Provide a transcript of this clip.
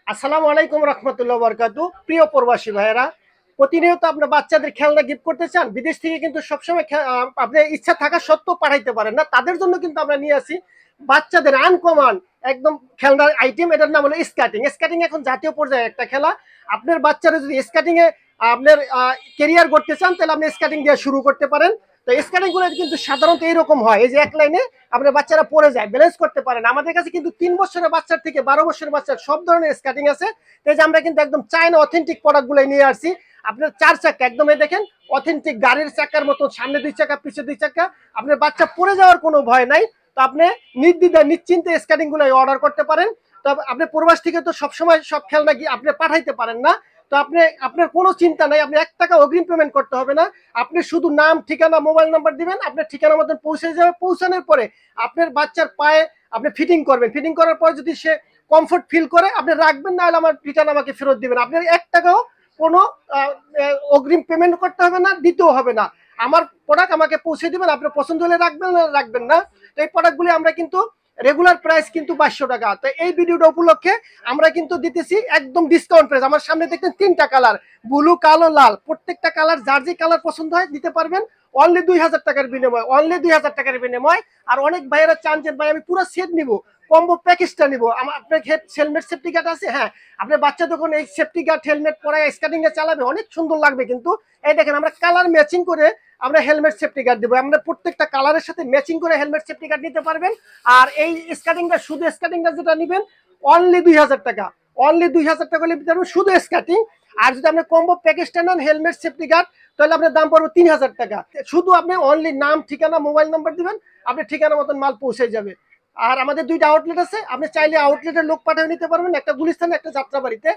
আসসালামু আলাইকুম রহমতুল্লাহ বরকাতু। প্রিয় প্রবাসী ভাইয়েরা, প্রতিনিয়ত আপনার বাচ্চাদের খেলনা গিফট করতে চান, বিদেশ থেকে কিন্তু সবসময় আপনার ইচ্ছা থাকা সত্ত্বেও পাঠাইতে পারেন না, তাদের জন্য কিন্তু আমরা নিয়ে আসি বাচ্চাদের আনকমন একদম খেলনার আইটেম। এটার নাম হলো স্কেটিং। স্কেটিং এখন জাতীয় পর্যায়ে একটা খেলা। আপনার বাচ্চারা যদি স্কেটিং এ আপনার কেরিয়ার করতে চান, তাহলে আপনি স্কেটিং দিয়ে শুরু করতে পারেন। তো স্কেটিং গুলো কিন্তু সাধারণত এইরকম হয়, এই যে এক লাইনে আপনার বাচ্চারা পড়ে যায়, ব্যালেন্স করতে পারে না। আমাদের কাছে কিন্তু 3 বছরের বাচ্চার থেকে 12 বছরের বাচ্চার সব ধরনের স্কেটিং আছে। এই যে আমরা কিন্তু একদম চায়না অথেন্টিক প্রোডাক্ট গুলো নিয়ে আসছি। আপনার 4 চাকা একদম এই দেখেন, অথেন্টিক গাড়ির চাকার মতো, সামনে 2 চাকা পিছনে 2 চাকা। আপনার বাচ্চা পড়ে যাওয়ার কোনো ভয় নাই। তো আপনি নির্দ্বিধায় নিশ্চিন্তে স্কেটিং গুলো অর্ডার করতে পারেন। তো আপনি প্রবাস থেকে তো সবসময় সব খেলনা গিয়ে আপনি পাঠাইতে পারেন না। তো আপনি, আপনার কোনো চিন্তা নাই, আপনি 1 টাকা অগ্রিম পেমেন্ট করতে হবে না। আপনি শুধু নাম, ঠিকানা, মোবাইল নাম্বার দিবেন, আপনার ঠিকানা মতন পৌঁছে যাবে। পৌঁছানোর পরে আপনার বাচ্চার পায়ে আপনি ফিটিং করবেন। ফিটিং করার পর যদি সে কমফোর্ট ফিল করে, আপনি রাখবেন, না হলে আমার রিটার্ন আমাকে ফেরত দিবেন। আপনার 1 টাকাও কোনো অগ্রিম পেমেন্ট করতে হবে না, দিতেও হবে না। আমার প্রোডাক্ট আমাকে পৌঁছে দিবেন, আপনার পছন্দ হলে রাখবেন, না রাখবেন না। তো এই প্রোডাক্টগুলি আমরা কিন্তু রেগুলার প্রাইস কিন্তু 2200 টাকা। তো এই ভিডিওটা উপলক্ষে আমরা কিন্তু দিতেছি একদম ডিসকাউন্ট প্রাইস। আমার সামনে দেখতেন 3টা কালার, ব্লু, কালো, লাল। প্রত্যেকটা কালার যার যে কালার পছন্দ হয় দিতে পারবেন। অনলি 2000 টাকার বিনিময়, অনলি 2000 টাকার বিনিময়। আর অনেক ভাইয়েরা চান যে ভাই আমি পুরো সেট নিব, কম্বো প্যাকেজটা নিব। আমার আপনার হেলমেট সেফটি গার্ড আছে, হ্যাঁ আপনার বাচ্চা তখন এই সেফটি গার্ড হেলমেট পরে স্কেটিং এ চালাবে, অনেক সুন্দর লাগবে। কিন্তু এই দেখেন, আমরা কালার ম্যাচিং করে আমরা হেলমেট সেফটি গার্ড দেবো। আমরা প্রত্যেকটা কালারের সাথে ম্যাচিং করে হেলমেট সেফটি গার্ড নিতে পারবেন। আর এই স্কেটিংটা, শুধু স্কেটিংটা যেটা নেবেন অনলি 2000 টাকা, অনলি 2000 টাকা হলে দিতে পারবেন শুধু স্কেটিং। আর যদি আপনি কম্বো প্যাকেজটা নেন হেলমেট সেফটি গার্ড, তাহলে আপনার দাম পড়বে 3000 টাকা। শুধু আপনি অনলি নাম, ঠিকানা, মোবাইল নাম্বার দিবেন, আপনি ঠিকানা মতন মাল পৌঁছে যাবে। আর আমাদের 2টা আউটলেট আছে, আপনি চাইলে আউটলেটের লোক পাঠিয়ে নিতে পারবেন, একটা গুলিস্তানে, একটা যাত্রাবাড়িতে।